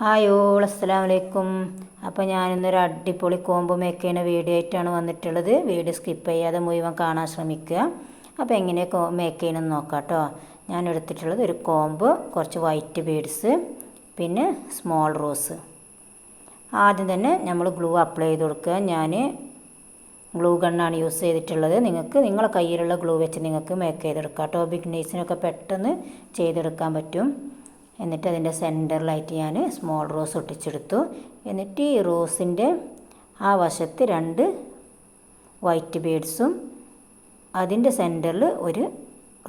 Hi all അസ്സലാമു അലൈക്കും. അപ്പോൾ ഞാനിന്നൊരു അടിപൊളി കോംബോ മേക്ക് ചെയ്യുന്ന വീഡിയോ ആയിട്ടാണ് വന്നിട്ടുള്ളത്. വീഡിയോ സ്കിപ്പ് ചെയ്യാതെ മുഴുവൻ കാണാൻ ശ്രമിക്കുക. അപ്പോൾ എങ്ങനെ മേക്ക് ചെയ്യണമെന്ന് നോക്കാം കേട്ടോ. ഞാൻ എടുത്തിട്ടുള്ളത് ഒരു കോംബ്, കുറച്ച് വൈറ്റ് ബീഡ്സ്, പിന്നെ സ്മോൾ റോസ്. ആദ്യം തന്നെ നമ്മൾ ഗ്ലൂ അപ്ലൈ ചെയ്ത് കൊടുക്കുക. ഞാൻ ഗ്ലൂ ഗണ്ണാണ് യൂസ് ചെയ്തിട്ടുള്ളത്. നിങ്ങൾക്ക് നിങ്ങളുടെ കയ്യിലുള്ള ഗ്ലൂ വെച്ച് നിങ്ങൾക്ക് മേക്ക് ചെയ്തെടുക്കാം കേട്ടോ. ബിഗിനേഴ്സിനൊക്കെ പെട്ടെന്ന് ചെയ്തെടുക്കാൻ പറ്റും. എന്നിട്ട് അതിൻ്റെ സെൻറ്ററിലായിട്ട് ഞാൻ സ്മോൾ റോസ് ഒട്ടിച്ചെടുത്തു. എന്നിട്ട് ഈ റോസിൻ്റെ ആ വശത്ത് 2 വൈറ്റ് ബീഡ്സും അതിൻ്റെ സെൻറ്ററിൽ ഒരു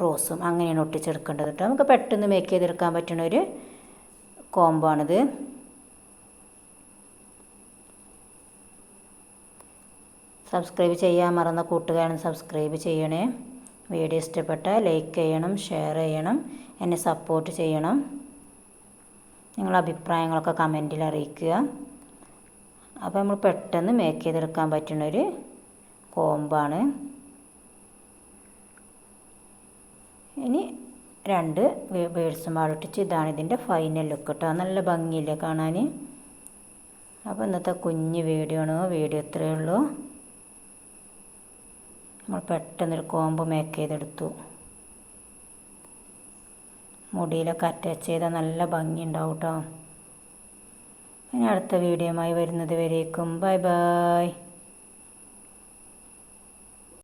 റോസും അങ്ങനെയാണ് ഒട്ടിച്ചെടുക്കേണ്ടത് കേട്ടോ. നമുക്ക് പെട്ടെന്ന് മേക്ക് ചെയ്തെടുക്കാൻ പറ്റുന്ന ഒരു കോംബോ ആണിത്. സബ്സ്ക്രൈബ് ചെയ്യാൻ മറന്ന കൂട്ടുകാരൻ സബ്സ്ക്രൈബ് ചെയ്യണേ. വീഡിയോ ഇഷ്ടപ്പെട്ടാൽ ലൈക്ക് ചെയ്യണം, ഷെയർ ചെയ്യണം, എന്നെ സപ്പോർട്ട് ചെയ്യണം. നിങ്ങളുടെ അഭിപ്രായങ്ങളൊക്കെ കമൻറ്റിൽ അറിയിക്കുക. അപ്പോൾ നമ്മൾ പെട്ടെന്ന് മേക്ക് ചെയ്തെടുക്കാൻ പറ്റുന്നൊരു കോംബാണ്. ഇനി 2 ബീഡ്സും വാളൊട്ടിച്ച് ഇതാണ് ഇതിൻ്റെ ഫൈനൽ ലുക്ക് കേട്ടോ. നല്ല ഭംഗിയില്ലേ കാണാൻ. അപ്പോൾ ഇന്നത്തെ കുഞ്ഞ് വീഡിയോ ആണ്. വീഡിയോ ഇത്രയേ ഉള്ളൂ. നമ്മൾ പെട്ടെന്നൊരു കോംബോ മേക്ക് ചെയ്തെടുത്തു. മുടിയിലൊക്കെ അറ്റാച്ച് ചെയ്താൽ നല്ല ഭംഗി ഉണ്ടാവും കേട്ടോ. ഇനി അടുത്ത വീഡിയോയുമായി വരുന്നത് വരേക്കും ബൈ ബൈ.